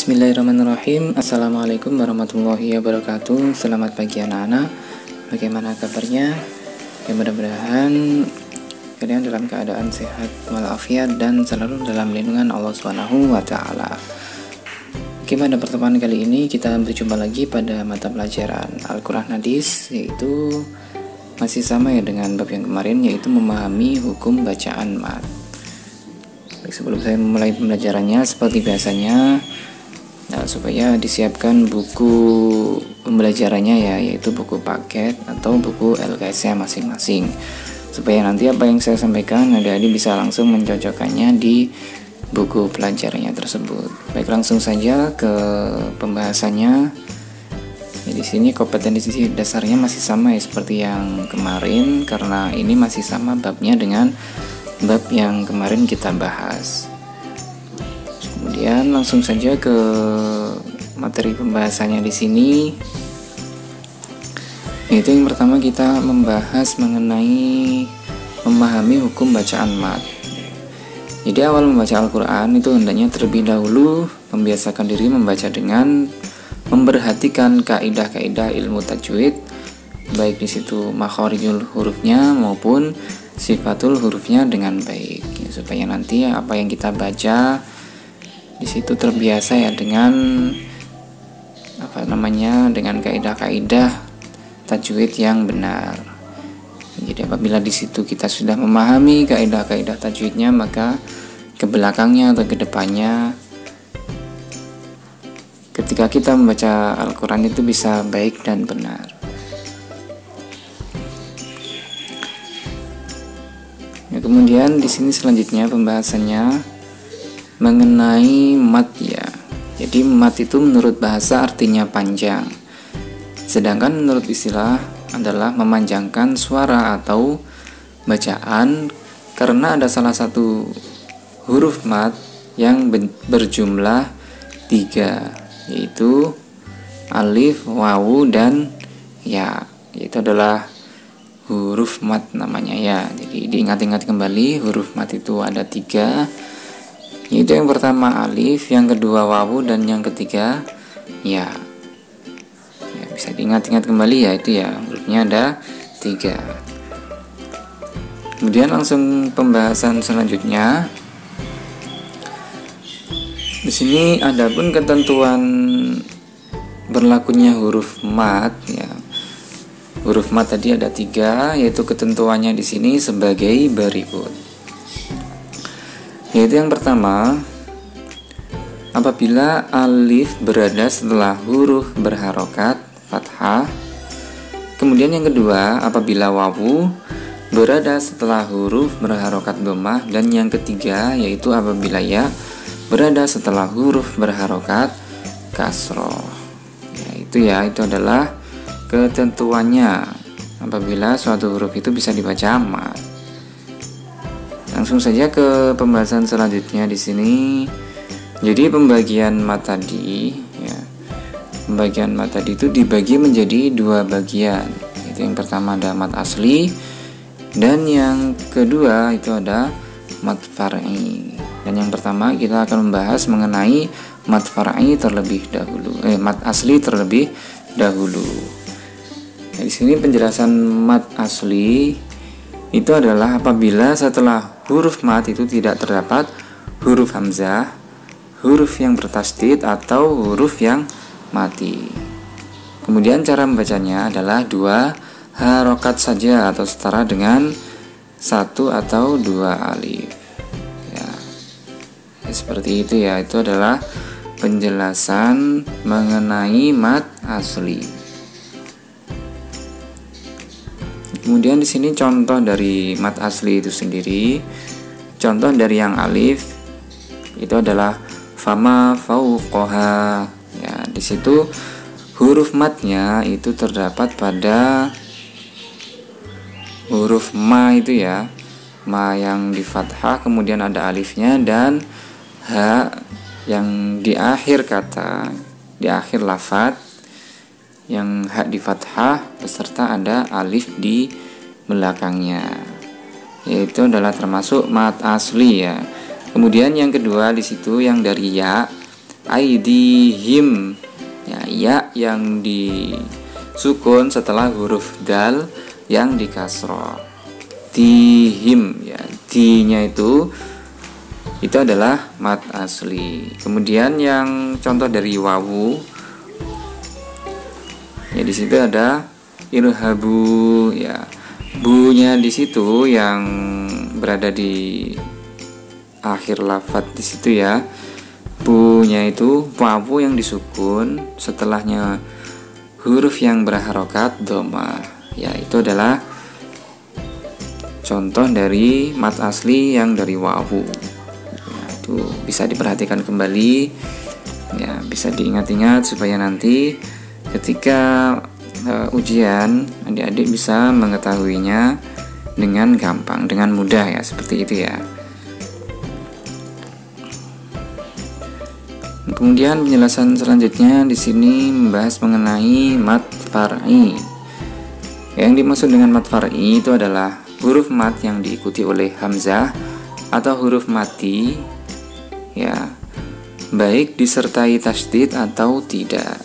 Bismillahirrahmanirrahim. Assalamualaikum warahmatullahi wabarakatuh. Selamat pagi anak-anak. Bagaimana kabarnya? Ya, mudah-mudahan kalian dalam keadaan sehat walafiat dan selalu dalam lindungan Allah Subhanahu wa taala. Oke, pada pertemuan kali ini kita berjumpa lagi pada mata pelajaran Al-Qur'an Hadis, yaitu masih sama ya dengan bab yang kemarin, yaitu memahami hukum bacaan mat. Baik, sebelum saya memulai pembelajarannya, seperti biasanya, supaya disiapkan buku pembelajarannya ya, yaitu buku paket atau buku LKS-nya masing-masing, supaya nanti apa yang saya sampaikan adik-adik bisa langsung mencocokkannya di buku pelajarannya tersebut. Baik, langsung saja ke pembahasannya. Ya, di sini kompetensi dasarnya masih sama ya seperti yang kemarin, karena ini masih sama babnya dengan bab yang kemarin kita bahas. Kemudian langsung saja ke materi pembahasannya di sini. Yaitu yang pertama kita membahas mengenai memahami hukum bacaan mat. Jadi awal membaca Al-Qur'an itu hendaknya terlebih dahulu membiasakan diri membaca dengan memperhatikan kaidah-kaidah ilmu tajwid, baik di situ makharijul hurufnya maupun sifatul hurufnya dengan baik, ya, supaya nanti apa yang kita baca di situ terbiasa ya dengan dengan kaidah-kaidah tajwid yang benar. Jadi apabila di situ kita sudah memahami kaidah-kaidah tajwidnya, maka ke belakangnya atau ke depannya ketika kita membaca Al-Qur'an itu bisa baik dan benar. Ya, kemudian di sini selanjutnya pembahasannya mengenai mat ya. Jadi mat itu menurut bahasa artinya panjang, sedangkan menurut istilah adalah memanjangkan suara atau bacaan karena ada salah satu huruf mat yang berjumlah 3, yaitu alif, wawu, dan ya. Itu adalah huruf mat namanya ya. Jadi diingat-ingat kembali, huruf mat itu ada 3, yaitu yang pertama alif, yang kedua wawu, dan yang ketiga ya. Ya, bisa diingat-ingat kembali ya, itu ya, hurufnya ada 3. Kemudian langsung pembahasan selanjutnya. Di sini ada pun ketentuan berlakunya huruf mat ya. Huruf mat tadi ada 3, yaitu ketentuannya di sini sebagai berikut. Yaitu yang pertama, apabila alif berada setelah huruf berharokat fathah. Kemudian yang kedua, apabila wawu berada setelah huruf berharokat dhammah. Dan yang ketiga, yaitu apabila ya berada setelah huruf berharokat kasroh. Ya, itu adalah ketentuannya apabila suatu huruf itu bisa dibaca mat. Langsung saja ke pembahasan selanjutnya di sini. Jadi pembagian mat tadi ya. Pembagian mat tadi itu dibagi menjadi 2 bagian. Itu yang pertama ada mat asli, dan yang kedua itu ada mat far'i. Dan yang pertama kita akan membahas mengenai mat far'i terlebih dahulu, mat asli terlebih dahulu. Nah, di sini penjelasan mat asli itu adalah apabila setelah huruf mat itu tidak terdapat huruf hamzah, huruf yang bertasdid, atau huruf yang mati. Kemudian cara membacanya adalah 2 harokat saja atau setara dengan 1 atau 2 alif. Ya, seperti itu ya. Itu adalah penjelasan mengenai mat asli. Kemudian di sini contoh dari mat asli itu sendiri. Contoh dari yang alif itu adalah fama fauqoha. Ya, di situ huruf matnya itu terdapat pada huruf ma itu ya. Ma yang di fathah, kemudian ada alifnya, dan ha yang di akhir kata, di akhir lafadz, yang ha di fathah beserta ada alif di belakangnya. Yaitu adalah termasuk mat asli ya. Kemudian yang kedua di situ yang dari ya aidihim, ya yang disukun setelah huruf dal yang dikasroh. Dihim, ya di-nya itu adalah mad asli. Kemudian yang contoh dari wawu, ya di situ ada irhabu, ya bu-nya di situ yang berada di akhir lafadz di situ ya. Bu-nya itu wawu yang disukun setelahnya huruf yang berharokat dhammah. Ya, itu adalah contoh dari mad asli yang dari wawu. Ya, itu bisa diperhatikan kembali. Ya, bisa diingat-ingat supaya nanti ketika ujian adik-adik bisa mengetahuinya dengan gampang, dengan mudah ya, seperti itu ya. Kemudian penjelasan selanjutnya di sini membahas mengenai mad far'i. Yang dimaksud dengan mad far'i itu adalah huruf mad yang diikuti oleh hamzah atau huruf mati, ya, baik disertai tasydid atau tidak.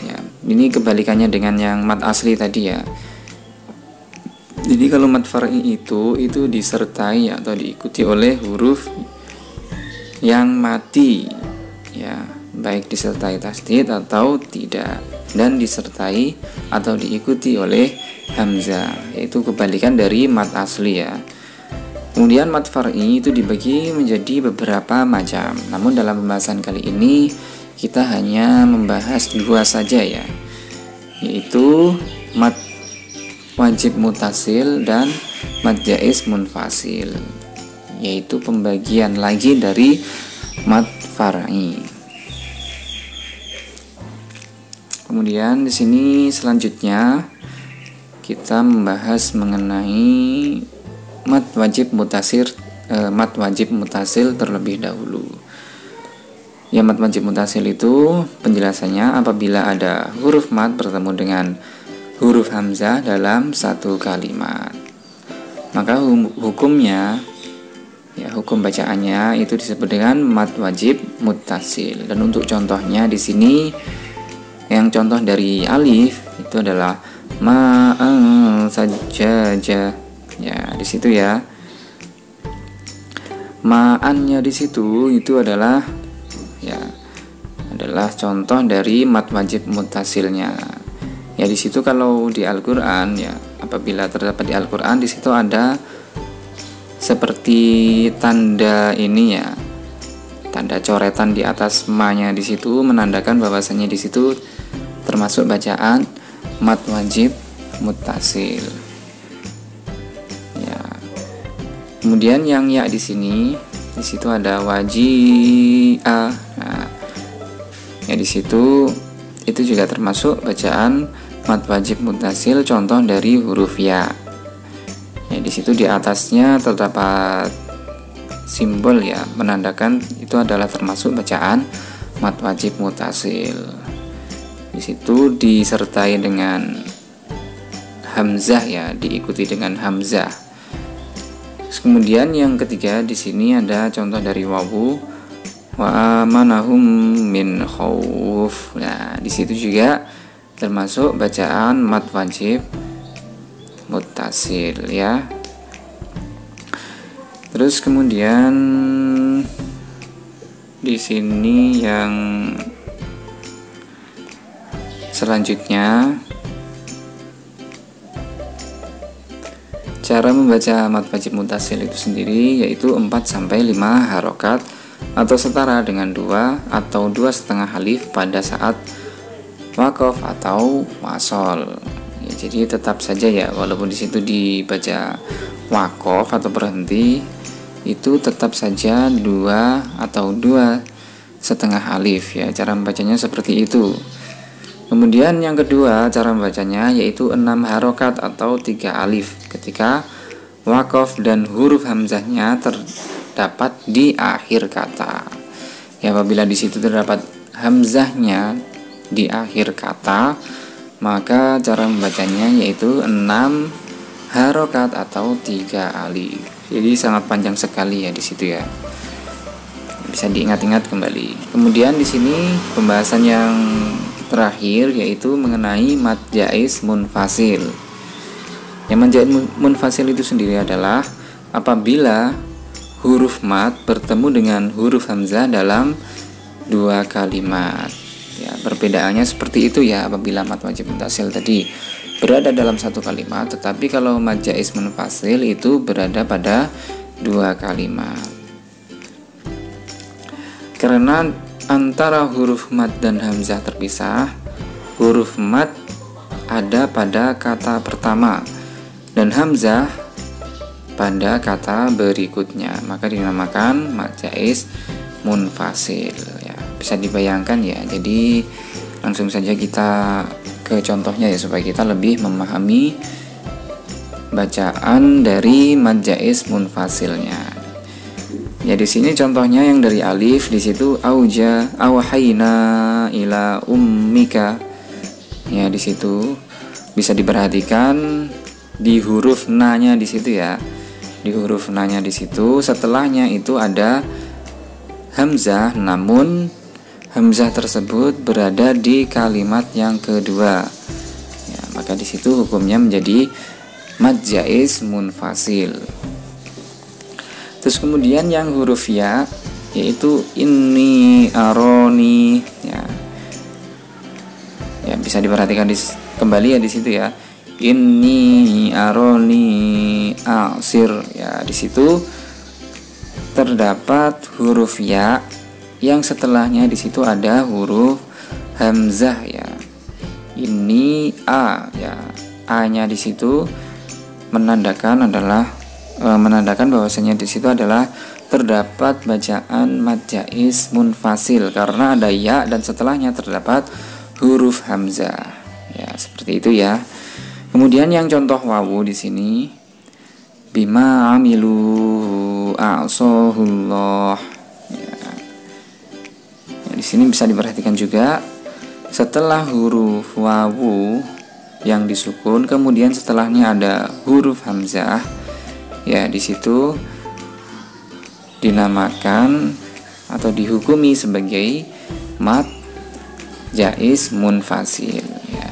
Ya, ini kebalikannya dengan yang mad asli tadi ya. Jadi kalau mad far'i itu disertai atau diikuti oleh huruf yang mati, ya, baik disertai tasydid atau tidak, dan disertai atau diikuti oleh hamzah, yaitu kebalikan dari mad asli ya. Kemudian mad far'i itu dibagi menjadi beberapa macam. Namun dalam pembahasan kali ini kita hanya membahas dua saja ya, yaitu mad wajib mutasil dan mad jaiz munfasil, yaitu pembagian lagi dari mad far'i. Kemudian di sini selanjutnya kita membahas mengenai mad wajib mutasil terlebih dahulu. Ya, mad wajib mutasil itu penjelasannya apabila ada huruf mad bertemu dengan huruf hamzah dalam satu kalimat, maka hukumnya, ya, hukum bacaannya itu disebut dengan mad wajib mutasil. Dan untuk contohnya di sini, yang contoh dari alif itu adalah ma'an sajjaja. Ya, di situ ya. Ma'annya di situ itu adalah, ya, adalah contoh dari mad wajib mutasilnya. Ya, di situ kalau di Al-Qur'an ya, apabila terdapat di Al-Qur'an di situ ada seperti tanda ini ya, tanda coretan di atas ma-nya di situ menandakan bahwasanya di situ termasuk bacaan mad wajib mutasil. Ya. Kemudian yang ya di sini, di situ ada waji'a. Nah, ya di situ itu juga termasuk bacaan mad wajib mutasil, contoh dari huruf ya. Ya, di situ di atasnya terdapat simbol ya, menandakan itu adalah termasuk bacaan mad wajib mutasil. Di situ disertai dengan hamzah ya, diikuti dengan hamzah. Terus kemudian yang ketiga di sini ada contoh dari wawu, wa amanahum min khauf. Nah, di situ juga termasuk bacaan mad wajib mutasil ya. Terus kemudian di sini yang selanjutnya cara membaca mad wajib mutasil itu sendiri, yaitu 4-5 harokat atau setara dengan 2 atau 2,5 alif pada saat waqaf atau wasol. Ya, jadi tetap saja ya, walaupun di situ dibaca waqaf atau berhenti, itu tetap saja 2 atau 2,5 alif ya. Cara membacanya seperti itu. Kemudian yang kedua cara membacanya yaitu 6 harokat atau 3 alif ketika waqaf dan huruf hamzahnya terdapat di akhir kata. Ya, apabila di situ terdapat hamzahnya di akhir kata, maka cara membacanya yaitu 6 harokat atau 3 alif. Jadi sangat panjang sekali ya di situ ya. bisa diingat-ingat kembali. Kemudian di sini pembahasan yang terakhir yaitu mengenai mad jaiz munfasil. Yang mad jaiz munfasil itu sendiri adalah apabila huruf mad bertemu dengan huruf hamzah dalam dua kalimat. Ya, perbedaannya seperti itu ya apabila mad wajib muntasil tadi berada dalam satu kalimat, tetapi kalau mad jaiz munfasil itu berada pada dua kalimat. Karena antara huruf mad dan hamzah terpisah, huruf mad ada pada kata pertama dan hamzah pada kata berikutnya, maka dinamakan mad jaiz munfasil ya. Bisa dibayangkan ya. Jadi langsung saja kita ke contohnya ya supaya kita lebih memahami bacaan dari mad jaiz munfasilnya. Ya di sini contohnya yang dari alif, di situ auja awhayna ila ummika. Ya di situ bisa diperhatikan di huruf na-nya di situ ya. Di huruf na-nya di situ setelahnya itu ada hamzah, namun hamzah tersebut berada di kalimat yang kedua. Ya, maka di situ hukumnya menjadi mad jaiz munfasil. Terus kemudian yang huruf ya yaitu inni aroni ya. Ya bisa diperhatikan kembali ya di situ ya. Inni aroni asir ya, di situ terdapat huruf ya yang setelahnya di situ ada huruf hamzah ya. Ini a ya. A-nya di situ menandakan bahwasanya di situ adalah terdapat bacaan mad jaiz munfasil karena ada ya dan setelahnya terdapat huruf hamzah. Ya, seperti itu ya. Kemudian yang contoh wawu di sini bima amilu a'sahullah. Ya. Ya, di sini bisa diperhatikan juga setelah huruf wawu yang disukun kemudian setelahnya ada huruf hamzah. Ya, di situ dinamakan atau dihukumi sebagai mad jaiz munfasil ya.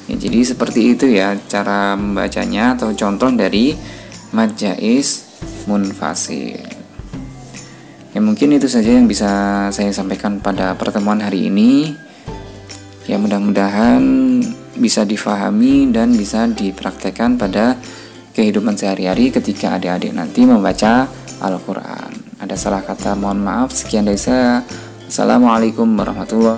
Ya, jadi seperti itu ya cara membacanya atau contoh dari mad jaiz munfasil. Ya, mungkin itu saja yang bisa saya sampaikan pada pertemuan hari ini. Ya, mudah-mudahan bisa difahami dan bisa dipraktekkan pada kehidupan sehari-hari ketika adik-adik nanti membaca Al-Quran. Ada salah kata mohon maaf. Sekian dari saya. Assalamualaikum warahmatullahi wabarakatuh.